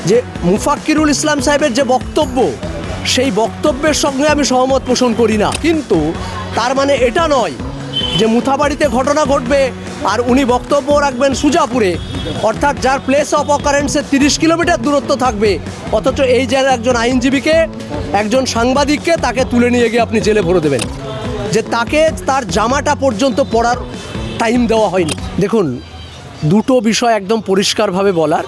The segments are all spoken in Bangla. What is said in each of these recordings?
যে মুফাক্কিরুল ইসলাম সাহেবের যে বক্তব্য, সেই বক্তব্যের সঙ্গে আমি সহমত পোষণ করি না, কিন্তু তার মানে এটা নয় যে মুথাবাড়িতে ঘটনা ঘটবে আর উনি বক্তব্য রাখবেন সুজাপুরে, অর্থাৎ যার প্লেস অফ অকারেন্সের 30 কিলোমিটার দূরত্ব থাকবে, অথচ এই যে একজন আইনজীবীকে, একজন সাংবাদিককে তাকে তুলে নিয়ে গিয়ে আপনি জেলে ভরে দেবেন, যে তাকে তার জামাটা পর্যন্ত পরার টাইম দেওয়া হয়নি। দেখুন, দুটো বিষয় একদম পরিষ্কারভাবে বলার,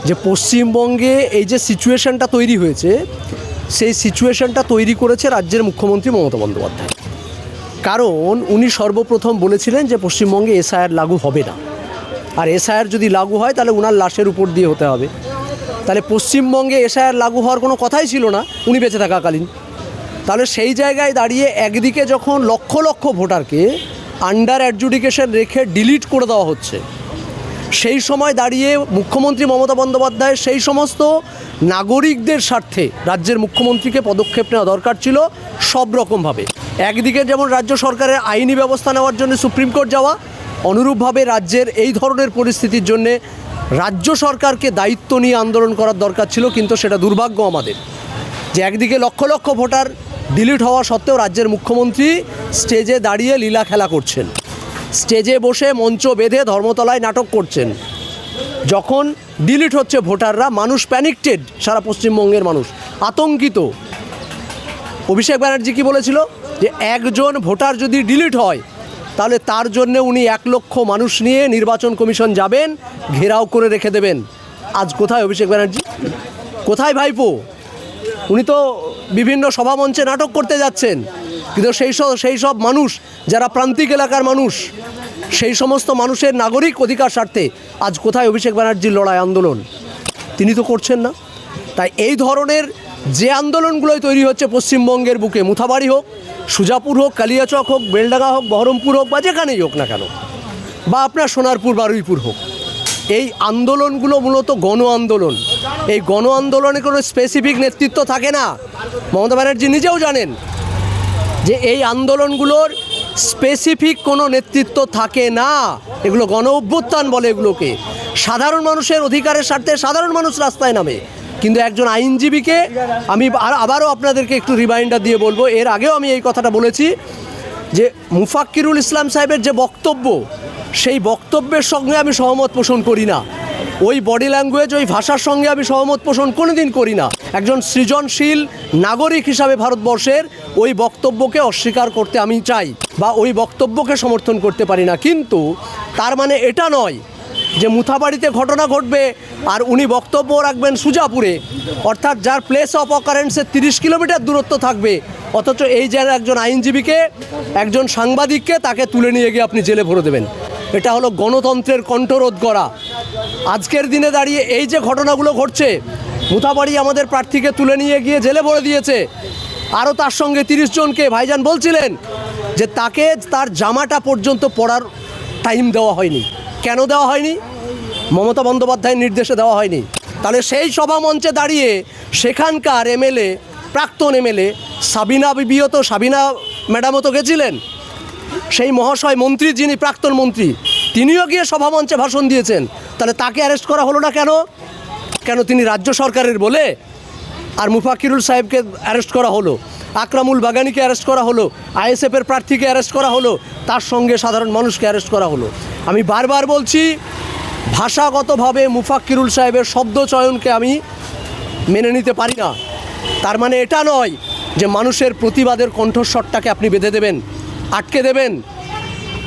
যে পশ্চিমবঙ্গে এই যে সিচুয়েশনটা তৈরি হয়েছে, সেই সিচুয়েশনটা তৈরি করেছে রাজ্যের মুখ্যমন্ত্রী মমতা বন্দ্যোপাধ্যায়। কারণ উনি সর্বপ্রথম বলেছিলেন যে পশ্চিমবঙ্গে এসআইআর লাগু হবে না, আর এসআইআর যদি লাগু হয় তাহলে উনার লাশের উপর দিয়ে হতে হবে। তাহলে পশ্চিমবঙ্গে এসআইআর লাগু হওয়ার কোনো কথাই ছিল না উনি বেঁচে থাকাকালীন। তাহলে সেই জায়গায় দাঁড়িয়ে একদিকে যখন লক্ষ লক্ষ ভোটারকে আন্ডার অ্যাডজুডিকেশন রেখে ডিলিট করে দেওয়া হচ্ছে, সেই সময় দাঁড়িয়ে মুখ্যমন্ত্রী মমতা বন্দ্যোপাধ্যায়ের সেই সমস্ত নাগরিকদের স্বার্থে রাজ্যের মুখ্যমন্ত্রীকে পদক্ষেপ নেওয়া দরকার ছিল সব রকমভাবে। একদিকে যেমন রাজ্য সরকারের আইনি ব্যবস্থা নেওয়ার জন্য সুপ্রিম কোর্ট যাওয়া, অনুরূপভাবে রাজ্যের এই ধরনের পরিস্থিতির জন্যে রাজ্য সরকারকে দায়িত্ব নিয়ে আন্দোলন করার দরকার ছিল। কিন্তু সেটা দুর্ভাগ্য আমাদের যে একদিকে লক্ষ লক্ষ ভোটার ডিলিট হওয়া সত্ত্বেও রাজ্যের মুখ্যমন্ত্রী স্টেজে দাঁড়িয়ে লীলা খেলা করছেন, স্টেজে বসে মঞ্চ বেঁধে ধর্মতলায় নাটক করছেন। যখন ডিলিট হচ্ছে ভোটাররা, মানুষ প্যানিকটেড, সারা পশ্চিমবঙ্গের মানুষ আতঙ্কিত। অভিষেক ব্যানার্জি কি বলেছিল, যে একজন ভোটার যদি ডিলিট হয় তাহলে তার জন্য উনি 1 লক্ষ মানুষ নিয়ে নির্বাচন কমিশন যাবেন, ঘেরাও করে রেখে দেবেন। আজ কোথায় অভিষেক ব্যানার্জি? কোথায় ভাইপো? উনি তো বিভিন্ন সভামঞ্চে নাটক করতে যাচ্ছেন, কিন্তু সেই সব মানুষ যারা প্রান্তিক এলাকার মানুষ, সেই সমস্ত মানুষের নাগরিক অধিকার স্বার্থে আজ কোথায় অভিষেক ব্যানার্জির লড়াই আন্দোলন? তিনি তো করছেন না। তাই এই ধরনের যে আন্দোলনগুলোই তৈরি হচ্ছে পশ্চিমবঙ্গের বুকে, মুথাবাড়ি হোক, সুজাপুর হোক, কালিয়াচক হোক, বেলডাঙ্গা হোক, বহরমপুর হোক, বা যেখানেই হোক না কেন, বা আপনার সোনারপুর বারুইপুর হোক, এই আন্দোলনগুলো মূলত গণ আন্দোলন। এই গণ আন্দোলনে কোনো স্পেসিফিক নেতৃত্ব থাকে না। মমতা ব্যানার্জি নিজেও জানেন যে এই আন্দোলনগুলোর স্পেসিফিক কোনো নেতৃত্ব থাকে না। এগুলো গণ অভ্যুত্থান বলে এগুলোকে। সাধারণ মানুষের অধিকারের স্বার্থে সাধারণ মানুষ রাস্তায় নামে। কিন্তু একজন আইনজীবীকে আমি আবারও আপনাদেরকে একটু রিমাইন্ডার দিয়ে বলবো, এর আগেও আমি এই কথাটা বলেছি, যে মুফাক্কিরুল ইসলাম সাহেবের যে বক্তব্য, সেই বক্তব্যের সঙ্গে আমি সহমত পোষণ করি না। ওই বডি ল্যাঙ্গুয়েজ, ওই ভাষার সঙ্গে আমি সহমত পোষণ কোনোদিন করি না। একজন সৃজনশীল নাগরিক হিসাবে ভারতবর্ষের ওই বক্তব্যকে অস্বীকার করতে আমি চাই, বা ওই বক্তব্যকে সমর্থন করতে পারি না। কিন্তু তার মানে এটা নয় যে মুথাবাড়িতে ঘটনা ঘটবে আর উনি বক্তব্য রাখবেন সুজাপুরে, অর্থাৎ যার প্লেস অফ অকারেন্সের 30 কিলোমিটার দূরত্ব থাকবে, অথচ এই যে একজন আইনজীবীকে, একজন সাংবাদিককে তাকে তুলে নিয়ে গিয়ে আপনি জেলে ভরে দেবেন। এটা হলো গণতন্ত্রের কণ্ঠরোধ করা। আজকের দিনে দাঁড়িয়ে এই যে ঘটনাগুলো ঘটছে, মুথাবাড়ি আমাদের প্রার্থীকে তুলে নিয়ে গিয়ে জেলে ভরে দিয়েছে, আরও তার সঙ্গে 30 জনকে। ভাইজান বলছিলেন যে তাকে তার জামাটা পর্যন্ত পরার টাইম দেওয়া হয়নি। কেন দেওয়া হয়নি? মমতা বন্দ্যোপাধ্যায়ের নির্দেশে দেওয়া হয়নি। তাহলে সেই সভা মঞ্চে দাঁড়িয়ে সেখানকার এমএলএ, প্রাক্তন এমএলএ সাবিনা বিবিও তো, সাবিনা ম্যাডামও তো গেছিলেন, সেই মহাশয় মন্ত্রী, যিনি প্রাক্তন মন্ত্রী, তিনিও গিয়ে সভামঞ্চে ভাষণ দিয়েছেন। তাহলে তাকে অ্যারেস্ট করা হলো না কেন? কেন তিনি রাজ্য সরকারের বলে? আর মুফাক্কিরুল সাহেবকে অ্যারেস্ট করা হলো, আকরামুল বাগানিকে অ্যারেস্ট করা হলো, আইএসএফের প্রার্থীকে অ্যারেস্ট করা হলো, তার সঙ্গে সাধারণ মানুষকে অ্যারেস্ট করা হলো। আমি বারবার বলছি, ভাষাগতভাবে মুফাক্কিরুল সাহেবের শব্দ চয়নকে আমি মেনে নিতে পারি না। তার মানে এটা নয় যে মানুষের প্রতিবাদের কণ্ঠস্বরটাকে আপনি বেঁধে দেবেন, আটকে দেবেন।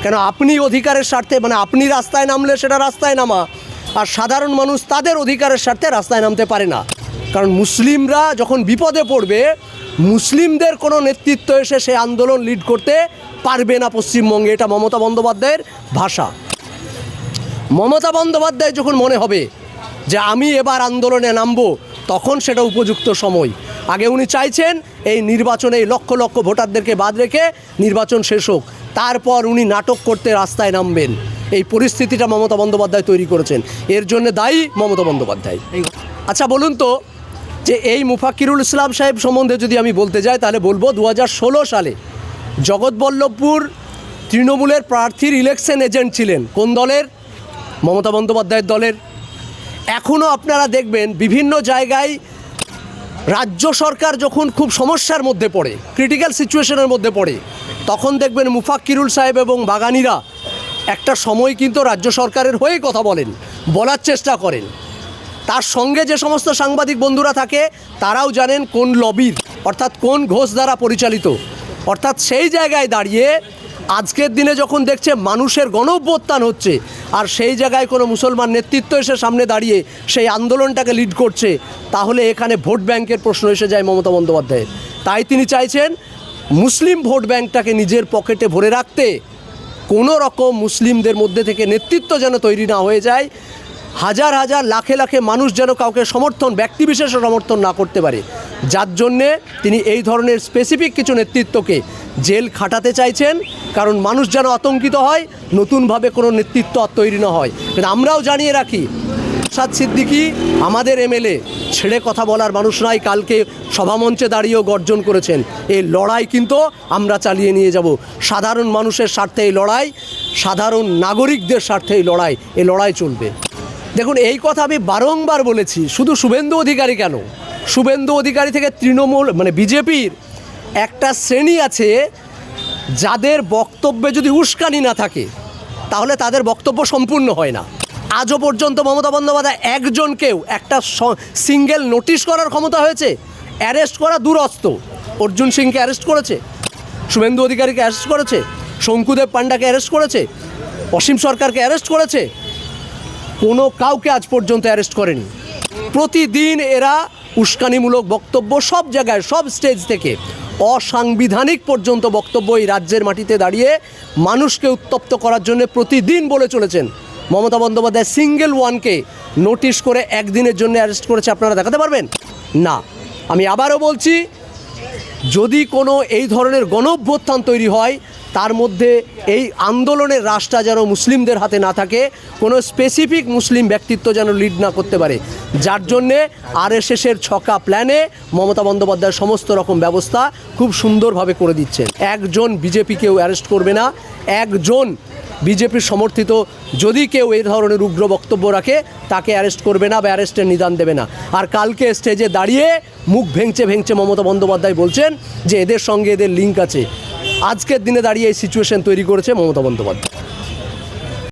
কেন? আপনি অধিকারের স্বার্থে, মানে আপনি রাস্তায় নামলে সেটা রাস্তায় নামা, আর সাধারণ মানুষ তাদের অধিকারের স্বার্থে রাস্তায় নামতে পারে না। কারণ মুসলিমরা যখন বিপদে পড়বে, মুসলিমদের কোনো নেতৃত্ব এসে সেই আন্দোলন লিড করতে পারবে না পশ্চিমবঙ্গে। এটা মমতা বন্দ্যোপাধ্যায়ের ভাষা। মমতা বন্দ্যোপাধ্যায় যখন মনে হবে যে আমি এবার আন্দোলনে নামবো, তখন সেটা উপযুক্ত সময়। আগে উনি চাইছেন এই নির্বাচনে এই লক্ষ লক্ষ ভোটারদেরকে বাদ রেখে নির্বাচন শেষ হোক, তারপর উনি নাটক করতে রাস্তায় নামবেন। এই পরিস্থিতিটা মমতা বন্দ্যোপাধ্যায় তৈরি করেছেন, এর জন্য দায়ী মমতা বন্দ্যোপাধ্যায়। আচ্ছা বলুন তো, যে এই মুফাক্কিরুল ইসলাম সাহেব সম্বন্ধে যদি আমি বলতে যাই, তাহলে বলবো 2016 সালে জগৎবল্লভপুর তৃণমূলের প্রার্থীর ইলেকশন এজেন্ট ছিলেন। কোন দলের? মমতা বন্দ্যোপাধ্যায়ের দলের। এখনও আপনারা দেখবেন বিভিন্ন জায়গায় রাজ্য সরকার যখন খুব সমস্যার মধ্যে পড়ে, ক্রিটিক্যাল সিচুয়েশনের মধ্যে পড়ে, তখন দেখবেন মুফাক্কিরুল সাহেব এবং বাগানিরা একটা সময় কিন্তু রাজ্য সরকারের হয়ে কথা বলেন, বলার চেষ্টা করেন। তার সঙ্গে যে সমস্ত সাংবাদিক বন্ধুরা থাকে তারাও জানেন কোন লবির, অর্থাৎ কোন ঘোষ দ্বারা পরিচালিত। অর্থাৎ সেই জায়গায় দাঁড়িয়ে আজকের দিনে যখন দেখছে মানুষের গণঅভ্যুত্থান হচ্ছে, আর সেই জায়গায় কোনো মুসলমান নেতৃত্ব এসে সামনে দাঁড়িয়ে সেই আন্দোলনটাকে লিড করছে, তাহলে এখানে ভোট ব্যাংকের প্রশ্ন এসে যায় মমতা বন্দ্যোপাধ্যায়ের। তাই তিনি চাইছেন মুসলিম ভোট ব্যাংকটাকে নিজের পকেটে ভরে রাখতে, কোনো রকম মুসলিমদের মধ্যে থেকে নেতৃত্ব যেন তৈরি না হয়ে যায়, হাজার হাজার লাখে লাখে মানুষ যেন কাউকে সমর্থন, ব্যক্তিবিশেষে সমর্থন না করতে পারে, যার জন্যে তিনি এই ধরনের স্পেসিফিক কিছু নেতৃত্বকে জেল খাটাতে চাইছেন। কারণ মানুষ যেন আতঙ্কিত হয়, নতুনভাবে কোনো নেতৃত্ব আর তৈরি না হয়। কিন্তু আমরাও জানিয়ে রাখি, নওশাদ সিদ্দিকী আমাদের এমএলএ, ছেড়ে কথা বলার মানুষ নয়। কালকে সভামঞ্চে দাঁড়িয়েও গর্জন করেছেন, এই লড়াই কিন্তু আমরা চালিয়ে নিয়ে যাব। সাধারণ মানুষের স্বার্থে এই লড়াই, সাধারণ নাগরিকদের স্বার্থে এই লড়াই চলবে। দেখুন, এই কথা আমি বারংবার বলেছি, শুধু শুভেন্দু অধিকারী কেন, শুভেন্দু অধিকারী থেকে তৃণমূল মানে বিজেপির একটা শ্রেণী আছে যাদের বক্তব্যে যদি উস্কানি না থাকে তাহলে তাদের বক্তব্য সম্পূর্ণ হয় না। আজও পর্যন্ত মমতা বন্দ্যোপাধ্যায় একজনকেও একটা সিঙ্গেল নোটিশ করার ক্ষমতা হয়েছে? অ্যারেস্ট করা দূরস্থ। অর্জুন সিংকে অ্যারেস্ট করেছে, শুভেন্দু অধিকারীকে অ্যারেস্ট করেছে, শঙ্কুদেব পাণ্ডাকে অ্যারেস্ট করেছে, অসীম সরকারকে অ্যারেস্ট করেছে, কোনো কাউকে আজ পর্যন্ত অ্যারেস্ট করেনি। প্রতিদিন এরা উস্কানিমূলক বক্তব্য সব জায়গায়, সব স্টেজ থেকে অসাংবিধানিক পর্যন্ত বক্তব্য এই রাজ্যের মাটিতে দাঁড়িয়ে মানুষকে উত্তপ্ত করার জন্য প্রতিদিন বলে চলেছেন। মমতা বন্দ্যোপাধ্যায় সিঙ্গেল ওয়ানকে নোটিশ করে একদিনের জন্য অ্যারেস্ট করেছে, আপনারা দেখাতে পারবেন না। আমি আবারও বলছি, যদি কোনো এই ধরনের গণঅভ্যুত্থান তৈরি হয়, তার মধ্যে এই আন্দোলনের রাশটা যেন মুসলিমদের হাতে না থাকে, কোনো স্পেসিফিক মুসলিম ব্যক্তিত্ব যেন লিড না করতে পারে, যার জন্যে আরএসএসের ছকা প্ল্যানে মমতা বন্দ্যোপাধ্যায় সমস্ত রকম ব্যবস্থা খুব সুন্দরভাবে করে দিচ্ছেন। একজন বিজেপিকেও অ্যারেস্ট করবে না, একজন বিজেপির সমর্থিত যদি কেউ এই ধরনের উগ্র বক্তব্য রাখে তাকে অ্যারেস্ট করবে না বা অ্যারেস্টের নিদান দেবে না। আর কালকে স্টেজে দাঁড়িয়ে মুখ ভেঙচে ভেঙচে মমতা বন্দ্যোপাধ্যায় বলছেন যে এদের সঙ্গে এদের লিঙ্ক আছে। আজকের দিনে দাঁড়িয়ে এই সিচুয়েশন তৈরি করেছে মমতা বন্দ্যোপাধ্যায়।